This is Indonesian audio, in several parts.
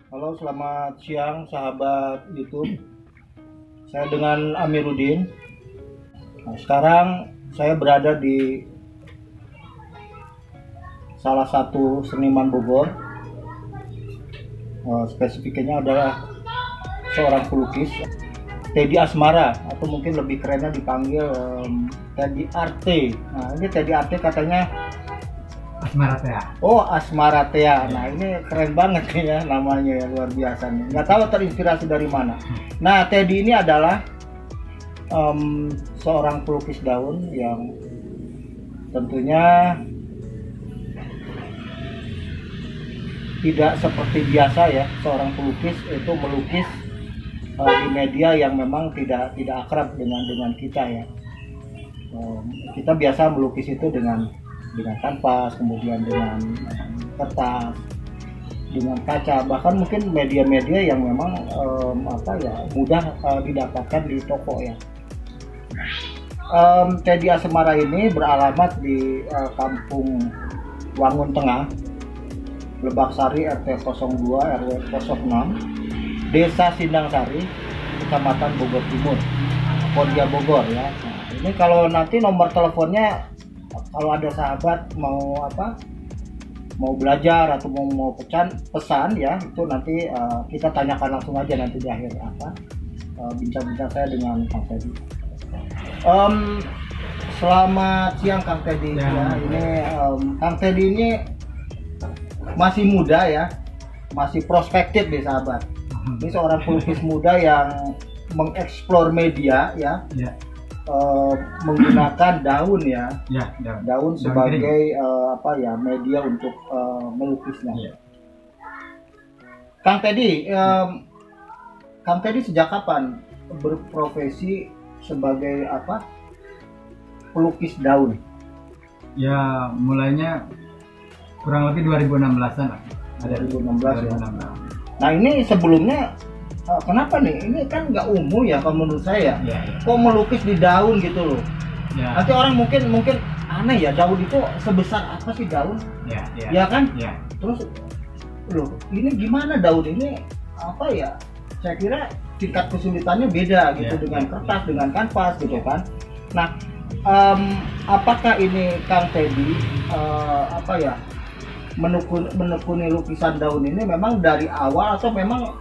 Halo, selamat siang sahabat YouTube. Saya dengan Amiruddin. Nah, sekarang saya berada di salah satu seniman Bogor. Spesifiknya adalah seorang pelukis, Teddy Asmara, atau mungkin lebih kerennya dipanggil Teddy Arte. Nah, ini Teddy Arte katanya Asmaratea. Oh, Asmaratea. Nah, ini keren banget nih ya namanya, ya luar biasa nih. Nggak tahu terinspirasi dari mana. Nah, Teddy ini adalah seorang pelukis daun yang tentunya tidak seperti biasa ya. Seorang pelukis itu melukis di media yang memang tidak akrab dengan kita ya. Kita biasa melukis itu dengan kanvas, kemudian dengan kertas, dengan kaca, bahkan mungkin media-media yang memang mudah didapatkan di toko ya. Teddy Asmara ini beralamat di Kampung Wangun Tengah, Lebak Sari, RT 02 RW 06, Desa Sindangsari, Kecamatan Bogor Timur, Kodia Bogor ya. Nah, ini kalau nanti nomor teleponnya, kalau ada sahabat mau belajar atau mau pesan ya, itu nanti kita tanyakan langsung aja nanti di akhir bincang-bincang saya dengan Kang Teddy. Selamat siang Kang Teddy ya. Ini Kang Teddy ini masih muda ya, masih prospektif nih sahabat. Ini seorang pelukis muda yang mengeksplor media ya. Menggunakan daun ya, daun sebagai media untuk melukisnya. Kang Teddy, sejak kapan berprofesi sebagai pelukis daun? Ya, mulainya kurang lebih 2016-an lah. 2016 ya. Nah, ini sebelumnya kenapa nih? Ini kan nggak umum ya kalau menurut saya. Kok melukis di daun gitu loh? Nanti orang mungkin aneh ya, daun itu sebesar apa sih daun? Ya kan? Terus loh, ini gimana daun ini apa ya? Saya kira tingkat kesulitannya beda gitu dengan kertas, dengan kanvas gitu kan. Nah, apakah ini Kang Teddy menekuni lukisan daun ini memang dari awal atau memang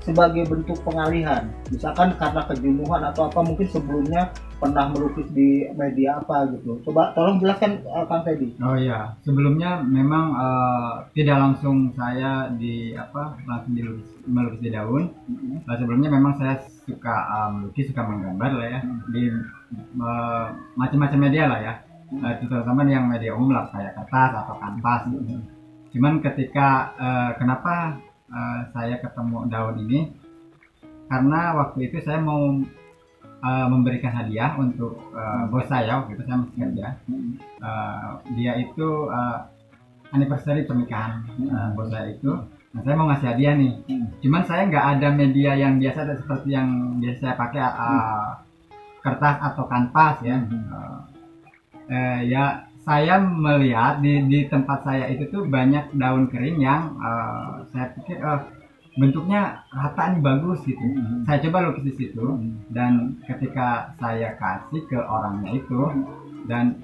sebagai bentuk pengalihan, misalkan karena kejenuhan atau apa, mungkin sebelumnya pernah melukis di media apa gitu? Coba tolong jelaskan Kang Teddy. Oh iya, sebelumnya memang tidak langsung saya melukis di daun. Sebelumnya memang saya suka melukis, suka menggambar lah ya, di macam-macam media lah ya, terutama yang media umum lah kayak kertas atau kanvas. Cuman ketika kenapa saya ketemu daun ini, karena waktu itu saya mau memberikan hadiah untuk bos saya. Waktu itu saya masih kerja, dia itu anniversary pernikahan bos saya itu. Nah, saya mau ngasih hadiah nih, cuman saya nggak ada media yang biasa seperti yang biasa saya pakai, kertas atau kanvas ya. Ya, saya melihat di tempat saya itu tuh banyak daun kering yang saya pikir bentuknya rata nih, bagus gitu. Saya coba lukis di situ, dan ketika saya kasih ke orangnya itu, dan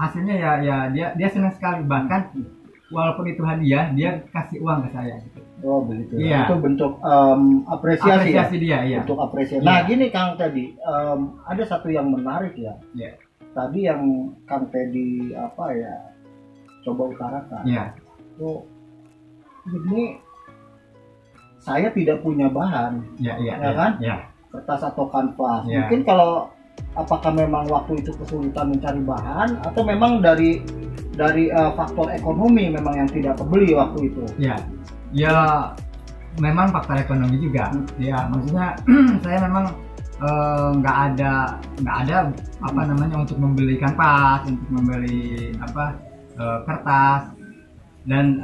hasilnya ya dia senang sekali, bahkan walaupun itu hadiah dia kasih uang ke saya gitu. Oh begitu. Iya. Itu bentuk apresiasi ya? Dia, iya. Bentuk apresiasi. Nah gini Kang Teddy, ada satu yang menarik ya. Tadi yang Kang Teddy coba utarakan. Itu ini saya tidak punya bahan, kan? Kertas atau kanvas. Mungkin kalau apakah memang waktu itu kesulitan mencari bahan, atau memang dari faktor ekonomi memang yang tidak kebeli waktu itu? Ya, memang faktor ekonomi juga. Ya, maksudnya saya memang nggak ada untuk membeli kanvas, untuk membeli kertas, dan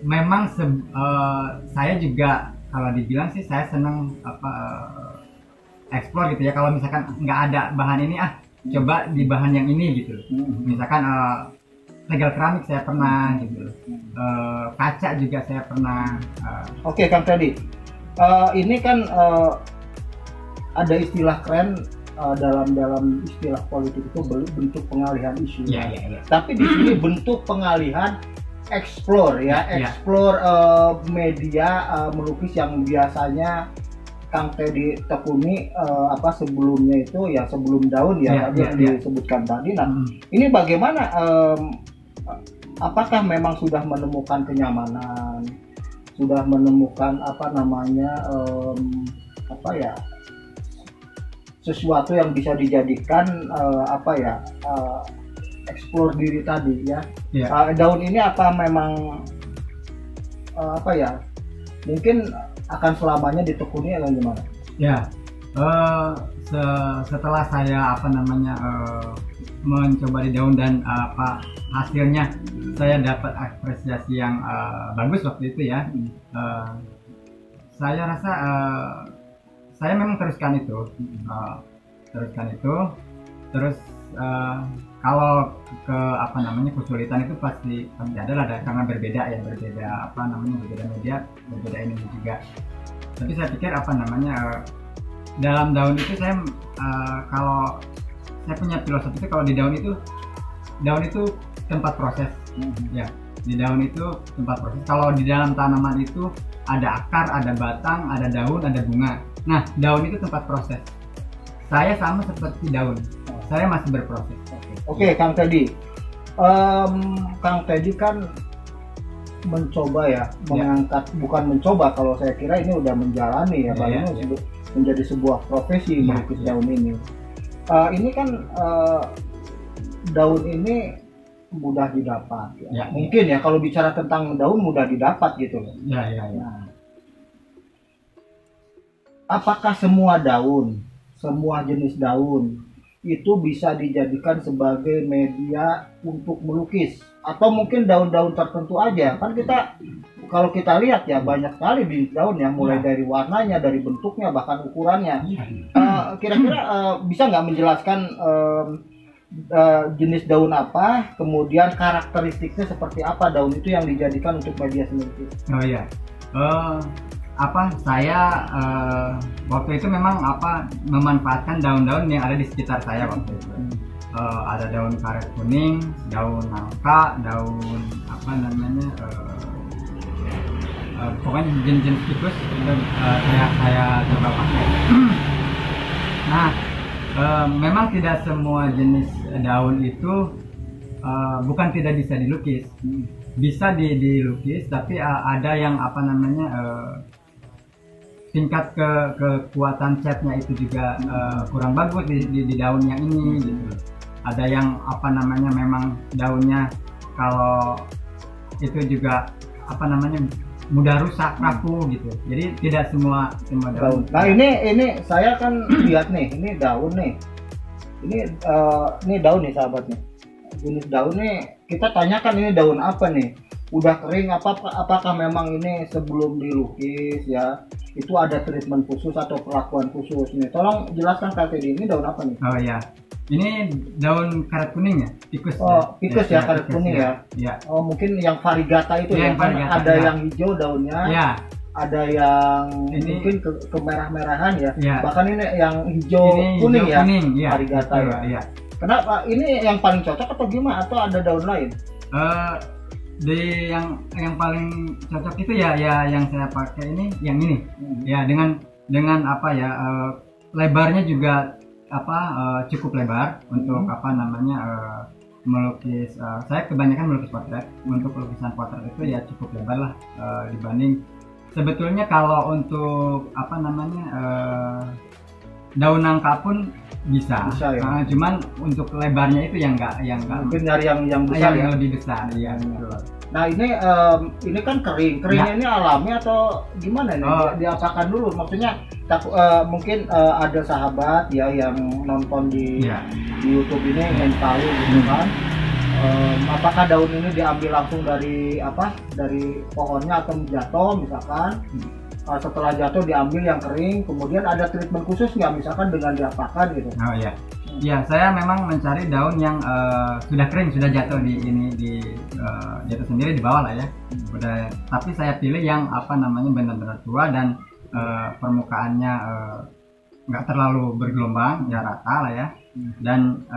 memang saya juga, kalau dibilang sih saya senang explore gitu ya. Kalau misalkan nggak ada bahan ini, coba di bahan yang ini gitu. Misalkan tegel keramik saya pernah gitu. Kaca juga saya pernah. Oke, Kang Teddy, ini kan ada istilah keren dalam istilah politik itu bentuk pengalihan isu. Ya. Tapi di sini bentuk pengalihan explore media melukis yang biasanya Kang Teddy tekuni sebelumnya itu ya sebelum daun tadi yang disebutkan tadi. Nah, ini bagaimana? Apakah memang sudah menemukan kenyamanan, sudah menemukan sesuatu yang bisa dijadikan explore diri tadi ya. Daun ini apa memang mungkin akan selamanya ditekuni atau gimana? Ya, setelah saya mencoba di daun dan hasilnya saya dapat apresiasi yang bagus waktu itu ya. Saya rasa saya memang teruskan itu, terus kalau kesulitan itu pasti ada lah, karena berbeda media, berbeda ini juga. Tapi saya pikir dalam daun itu saya kalau saya punya filosofi itu, kalau di daun itu tempat proses. Ya, di daun itu tempat proses. Kalau di dalam tanaman itu ada akar, ada batang, ada daun, ada bunga. Nah, daun itu tempat proses. Saya sama seperti daun, saya masih berproses. Oke, Kang Teddy. Kang Teddy kan mencoba mengangkat, bukan mencoba, kalau saya kira ini udah menjalani ini menjadi sebuah profesi melukis daun ini. Ini kan daun ini mudah didapat. Mungkin kalau bicara tentang daun mudah didapat gitu. Nah, apakah semua daun, semua jenis daun itu bisa dijadikan sebagai media untuk melukis, atau mungkin daun-daun tertentu aja? Kan kalau kita lihat banyak sekali di daun mulai dari warnanya, dari bentuknya, bahkan ukurannya. Kira-kira bisa nggak menjelaskan jenis daun apa, kemudian karakteristiknya seperti apa daun itu yang dijadikan untuk media seni? Saya waktu itu memang memanfaatkan daun-daun yang ada di sekitar saya waktu itu. Ada daun karet kuning, daun nangka, daun pokoknya jenis-jenis tikus itu saya coba pakai. Nah, memang tidak semua jenis daun itu bukan tidak bisa dilukis, bisa dilukis, tapi ada yang tingkat kekuatan catnya itu juga kurang bagus di daun yang ini gitu. Ada yang memang daunnya kalau itu juga mudah rusak, rapuh gitu. Jadi tidak semua daun. Nah, ini saya kan lihat nih, ini daun nih. Ini daun nih sahabat nih. Jenis daun nih kita tanyakan ini daun apa nih? Udah kering apakah memang ini sebelum dilukis itu ada treatment khusus atau perlakuan khusus nih? Tolong jelaskan Kak Teddy, ini daun apa nih? Ini daun karet kuning ya, tikus. Tikus karet kuning ya. Mungkin yang variegata itu variegata, ada yang hijau daunnya. Ada yang mungkin kemerah-merahan bahkan ini yang hijau kuning variegata Kenapa ini yang paling cocok atau gimana, atau ada daun lain? Yang paling cocok itu yang saya pakai yang ini dengan lebarnya juga cukup lebar untuk melukis. Saya kebanyakan melukis potret. Untuk lukisan potret itu cukup lebar lah dibanding sebetulnya kalau untuk daun nangka pun bisa cuman untuk lebarnya itu yang enggak mungkin dari yang besar yang lebih besar betul. Nah, ini kan keringnya ini alami atau gimana nih? Diapakan dulu, maksudnya mungkin ada sahabat yang nonton di YouTube ini ingin tahu gitu kan, apakah daun ini diambil langsung dari pohonnya atau jatuh misalkan, setelah jatuh diambil yang kering, kemudian ada treatment khusus nggak misalkan dengan diapakan gitu? Ya, saya memang mencari daun yang sudah kering, sudah jatuh di jatuh sendiri di bawah lah ya. Udah, tapi saya pilih yang apa namanya benar-benar tua dan permukaannya nggak terlalu bergelombang, ya rata lah ya. Dan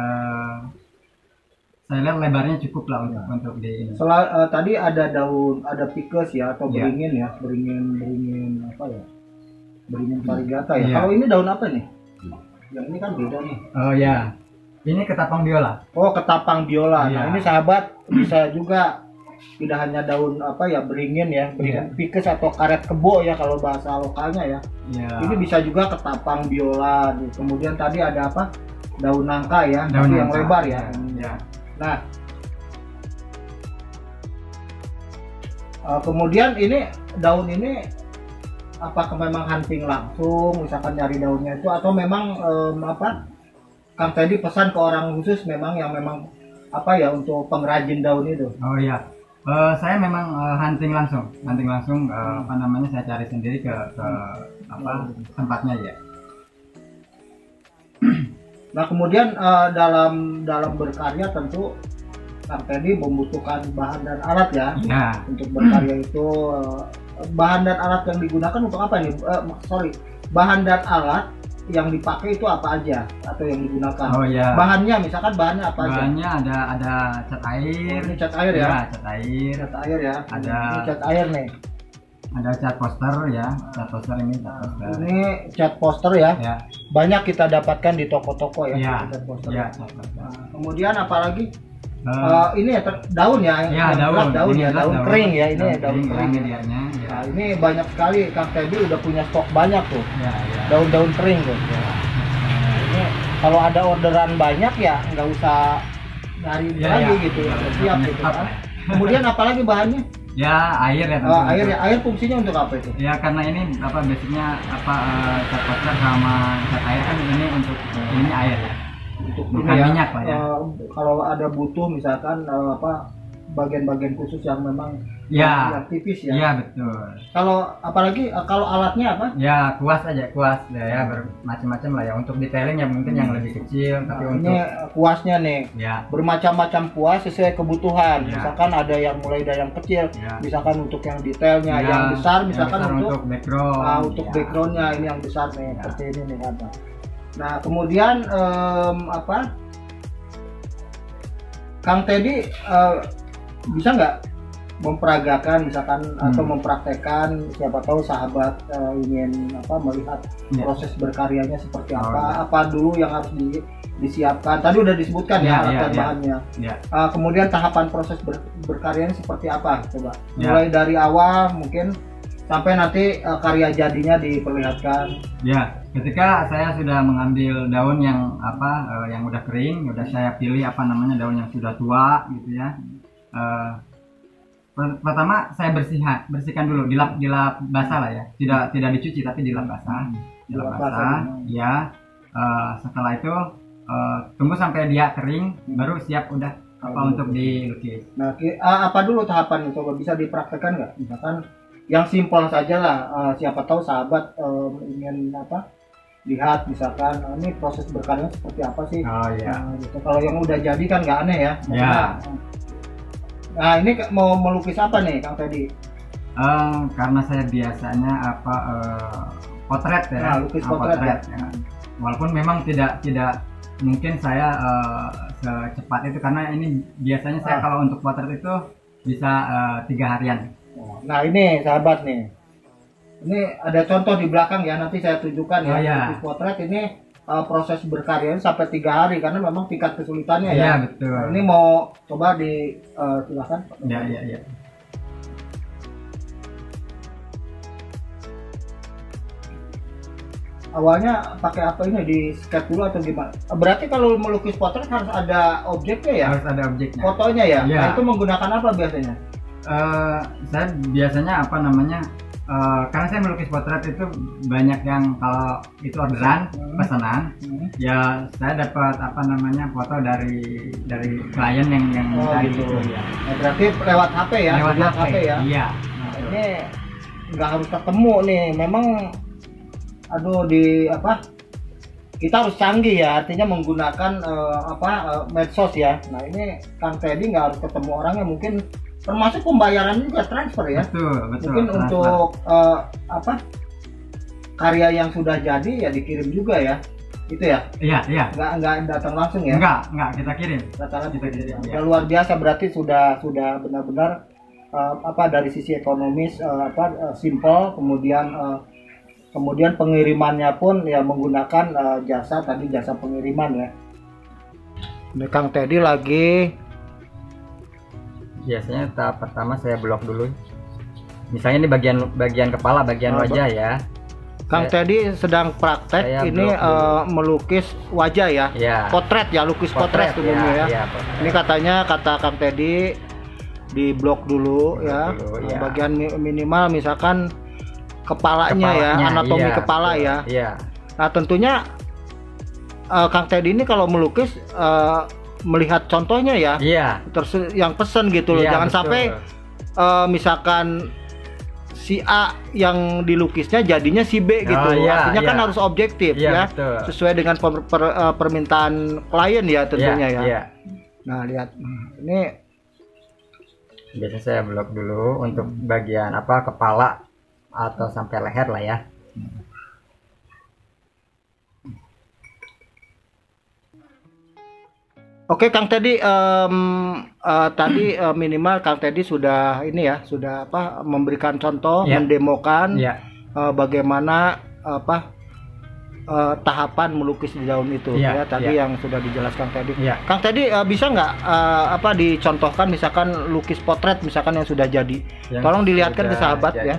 saya lihat lebarnya cukup lah untuk di ini. Tadi ada daun, ada pikes ya atau beringin ya, beringin apa ya? Beringin varigata ya. Kalau ini daun apa nih? Yang ini kan beda nih. Oh ya, ini ketapang biola. Oh, ketapang biola. Nah ini sahabat bisa juga tidak hanya daun apa ya, beringin ya, beringin pikes atau karet kebo ya kalau bahasa lokalnya ya. Ini bisa juga ketapang biola. Kemudian tadi ada apa? Daun nangka ya, daun yang lebar ya. Nah, kemudian ini daun ini apakah memang hunting langsung, misalkan nyari daunnya itu, atau memang apa, Kang Teddy pesan ke orang khusus memang yang memang apa ya untuk pengrajin daun itu? Oh iya, saya memang hunting langsung, apa namanya, saya cari sendiri ke apa tempatnya ya. Nah kemudian dalam berkarya tentu Kang Teddy membutuhkan bahan dan alat ya. Untuk berkarya itu bahan dan alat yang digunakan untuk apa nih? Bahan dan alat yang dipakai itu apa aja atau yang digunakan? Oh iya. Bahannya misalkan bahannya apa aja? Bahannya ada cat air. Ini cat air ya? Cat air. Cat air ya. Ada ini cat air nih. Ada cat poster ya. Cat poster ini cat poster. Ini cat poster ya. Banyak kita dapatkan di toko-toko ya. Cat poster. Kemudian apalagi? Ini ya daun ya, daun kering ya, ini daun kering medianya. Nah, ini banyak sekali Kang Teddy udah punya stok banyak tuh, daun-daun kering tuh. Ini kalau ada orderan banyak ya nggak usah nyari lagi gitu, siap gitu kan. Kemudian apalagi bahannya? Ya air ya. Air fungsinya untuk apa itu? Ya karena ini apa basicnya apa cat poster sama cat air kan ini untuk ini air ya. Untuk bukan minyak lah ya. Kalau ada butuh misalkan apa bagian-bagian khusus yang memang yang tipis ya. Iya betul. Kalau apalagi kalau alatnya apa? Ya kuas ya bermacam-macam lah ya. Untuk detailing ya mungkin yang lebih kecil. Tapi ini kuasnya nih bermacam-macam kuas sesuai kebutuhan. Misalkan ada yang mulai dari yang kecil, misalkan untuk yang detailnya, yang besar misalkan untuk background. Untuk backgroundnya ini yang besar nih seperti ini nih kan. Nah kemudian apa Kang Teddy bisa nggak memperagakan misalkan atau mempraktekkan, siapa tahu sahabat ingin apa melihat proses berkaryanya seperti apa dulu yang harus disiapkan, tadi udah disebutkan alat dan bahannya. Kemudian tahapan proses berkaryanya seperti apa coba mulai dari awal mungkin sampai nanti karya jadinya diperlihatkan. Ketika saya sudah mengambil daun yang apa yang udah kering, udah saya pilih apa namanya daun yang sudah tua gitu ya. Pertama saya bersihkan dulu, dilap basah lah ya. Tidak dicuci tapi dilap basah. Ya. Setelah itu tunggu sampai dia kering, baru siap udah untuk dilukis. Nah, apa dulu tahapannya coba bisa dipraktekkan nggak? Misalkan yang simpel saja lah, siapa tahu sahabat ingin apa lihat misalkan ini proses berkarya seperti apa sih. Gitu. Kalau yang udah jadi kan nggak aneh ya. Nah ini mau melukis apa nih Kang Teddy? Karena saya biasanya apa potret ya. Lukis potret ya. Walaupun memang tidak mungkin saya secepat itu karena ini biasanya saya kalau untuk potret itu bisa 3 harian. Nah ini sahabat nih, ini ada contoh di belakang ya, nanti saya tunjukkan lukis potret ini proses berkarya sampai 3 hari karena memang tingkat kesulitannya ya. Betul. Nah, ini mau coba silakan. Ya. Awalnya pakai apa ini, di sketch dulu atau gimana? Berarti kalau melukis potret harus ada objeknya ya? Harus ada objeknya. Fotonya ya? Nah, itu menggunakan apa biasanya? Saya biasanya apa namanya? Karena saya melukis potret itu banyak yang kalau itu orderan pesanan, ya saya dapat apa namanya foto dari klien yang dari gitu. itu ya. Nah, berarti lewat HP ya? Lewat HP ya. Iya. Nah, ini nggak harus ketemu nih, memang di apa kita harus canggih ya, artinya menggunakan medsos ya. Nah ini Kang Teddy nggak harus ketemu orangnya, mungkin termasuk pembayaran juga transfer ya. Betul. Mungkin transfer. untuk karya yang sudah jadi ya dikirim juga ya, itu ya. Iya. Nggak datang langsung ya. Enggak kita kirim. Kita kirim. Ya. Luar biasa, berarti sudah benar-benar dari sisi ekonomis simple, kemudian pengirimannya pun ya menggunakan jasa pengiriman ya. Ini Kang Teddy lagi. Biasanya tahap pertama saya blok dulu. Misalnya ini bagian kepala, bagian wajah ya. Kang Teddy sedang praktek ini melukis wajah ya. Potret ya, lukis potret umumnya ya. Ini katanya kata Kang Teddy di blok dulu ya. Bagian minimal misalkan kepalanya, anatomi kepala ya. Nah tentunya Kang Teddy ini kalau melukis melihat contohnya ya. Terus yang pesen gitu loh, jangan sampai misalkan si A yang dilukisnya jadinya si B gitu. Artinya kan harus objektif ya, sesuai dengan permintaan klien ya tentunya ya. Nah lihat ini biasanya saya blok dulu untuk bagian kepala atau sampai leher lah ya. Oke Kang Teddy, tadi minimal Kang Teddy sudah memberikan contoh, mendemokan bagaimana tahapan melukis di daun itu yang sudah dijelaskan tadi. Kang Teddy bisa nggak dicontohkan misalkan lukis potret misalkan yang sudah jadi, tolong dilihatkan ke sahabat ya.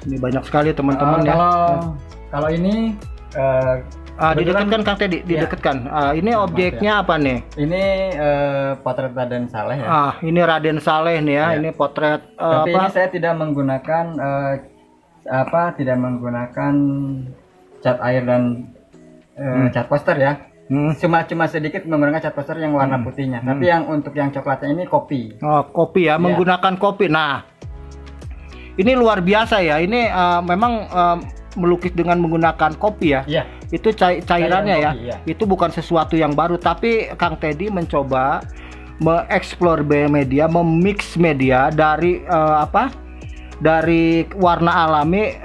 Ini banyak sekali teman-teman ya. Kalau ini didekatkan Kang Teddy, didekatkan. Ini objeknya apa nih? Ini potret Raden Saleh ya. Ini Raden Saleh nih ya. Ini potret. Tapi ini saya tidak menggunakan cat air dan cat poster ya. Cuma sedikit menggunakan cat poster yang warna putihnya. Tapi yang untuk yang coklatnya ini kopi. Kopi ya, menggunakan kopi. Nah, ini luar biasa ya. Ini memang melukis dengan menggunakan kopi ya. Itu cairannya ya. Itu bukan sesuatu yang baru, tapi Kang Teddy mencoba mengeksplor media, memix media dari dari warna alami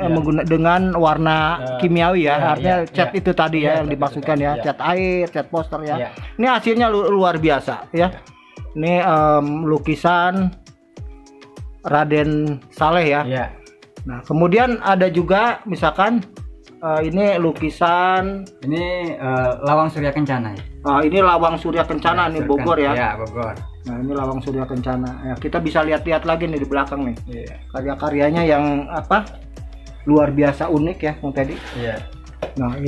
dengan warna kimiawi ya. Artinya cat itu tadi ya yang dimaksudkan ya, cat air, cat poster ya. Ini hasilnya luar biasa ya. Ini lukisan Raden Saleh ya. Nah, kemudian ada juga misalkan ini lukisan Lawang Surya Kencana ya. Ini Lawang Surya Kencana nih Bogor ya. Bogor. Nah, ini Lawang Surya Kencana. Ya, kita bisa lihat-lihat lagi nih di belakang nih. Karya-karyanya yang luar biasa unik ya, Kang Teddy. Nah,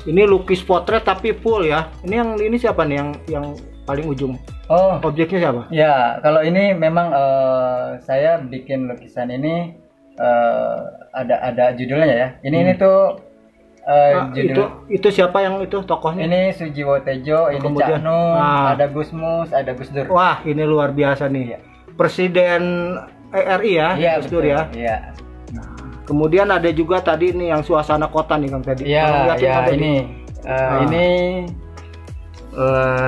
ini lukis potret tapi full ya. Ini siapa nih yang paling ujung? Objeknya siapa? Ya, kalau ini memang saya bikin lukisan ini ada judulnya ya. Ini tuh itu siapa yang itu tokohnya? Ini Sujiwo Tejo, ini Cak Nun, ada Gusmus, ada Gus Dur. Wah, ini luar biasa nih. Presiden RI ya, Gus Dur ya. Nah, kemudian ada juga tadi nih yang suasana kota nih Kang Teddy. Ini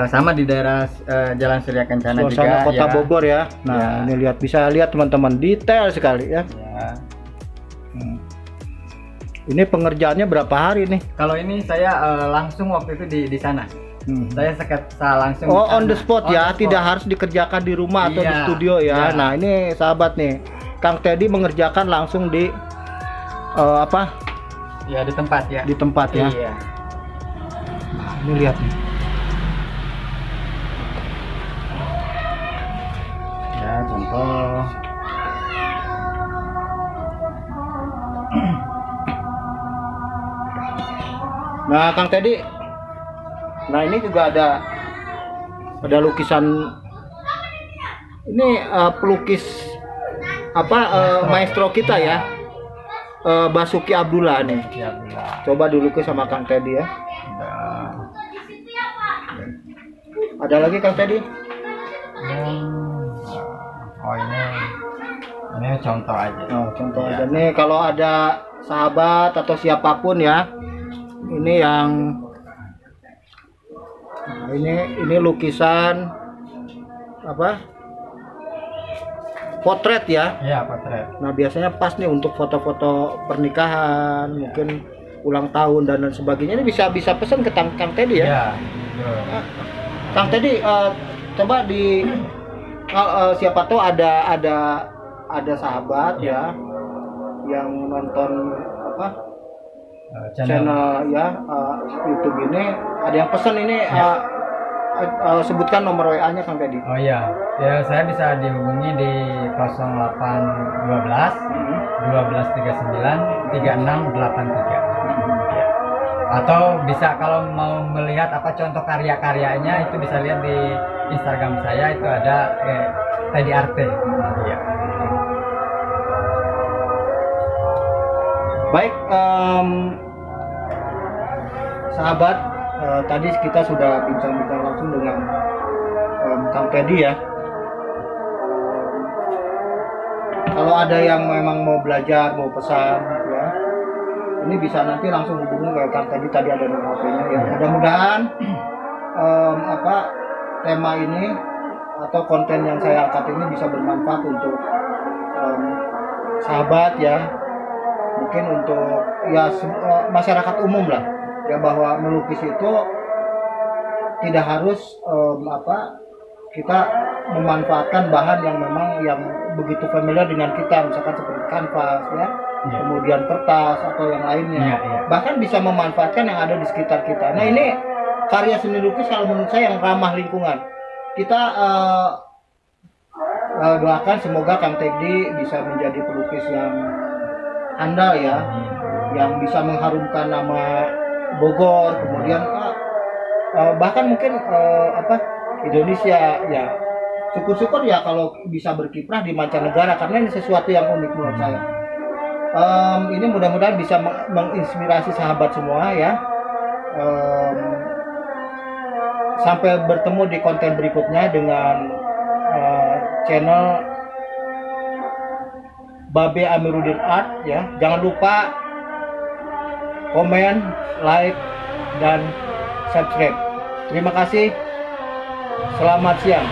sama di daerah Jalan Surya Kencana juga. Suasana kota Bogor ya. Nah, ini bisa lihat teman-teman, detail sekali ya. Ini pengerjaannya berapa hari nih? Kalau ini saya langsung waktu itu di sana. Saya langsung. On the spot ya, tidak harus dikerjakan di rumah atau di studio ya. Nah, ini sahabat nih, Kang Teddy mengerjakan langsung di di tempat ya. Di tempat ya. Nah, ini lihat nih. Ya, contoh. Nah, Kang Teddy, nah ini juga ada lukisan. Ini pelukis maestro kita ya, Basuki Abdullah nih. Coba dilukis sama Kang Teddy ya. Ada lagi Kang Teddy? Ini contoh aja. Oh, contoh Iya. aja nih kalau ada sahabat atau siapapun ya, ini yang nah, ini lukisan apa? Potret ya. Iya, potret. Nah biasanya pas nih untuk foto-foto pernikahan, mungkin ulang tahun dan lain sebagainya. Ini bisa pesan ke Kang Teddy ya. Iya. Betul. Kang Teddy coba di siapa tahu ada sahabat ya yang nonton apa channel ya YouTube ini, ada yang pesan ini sebutkan nomor WA-nya Kang Teddy. Oh iya, ya saya bisa dihubungi di 0812 1239 3683. Ya. Atau bisa kalau mau melihat apa contoh karya-karyanya itu bisa lihat di Instagram saya, itu ada Teddy Arte. Ya. Baik, sahabat, tadi kita sudah bincang-bincang langsung dengan Kang Teddy ya. Kalau ada yang memang mau belajar, mau pesan ya, ini bisa nanti langsung hubungi ke Kang Teddy, tadi ada nomor HP-nya ya. Mudah-mudahan tema ini atau konten yang saya angkat ini bisa bermanfaat untuk sahabat ya, mungkin untuk ya masyarakat umum lah ya, bahwa melukis itu tidak harus kita memanfaatkan bahan yang memang yang begitu familiar dengan kita, misalkan seperti kanvas ya, kemudian kertas atau yang lainnya, bahkan bisa memanfaatkan yang ada di sekitar kita. Nah ini karya seni lukis kalau menurut saya yang ramah lingkungan. Kita doakan semoga Kang Teddy bisa menjadi pelukis yang andal ya, yang bisa mengharumkan nama Bogor, kemudian bahkan mungkin Indonesia ya. Syukur-syukur ya kalau bisa berkiprah di mancanegara, karena ini sesuatu yang unik menurut saya. Ini mudah-mudahan bisa menginspirasi sahabat semua ya. Sampai bertemu di konten berikutnya dengan channel Babe Amiruddin Art ya. Jangan lupa komen, like, dan subscribe. Terima kasih. Selamat siang.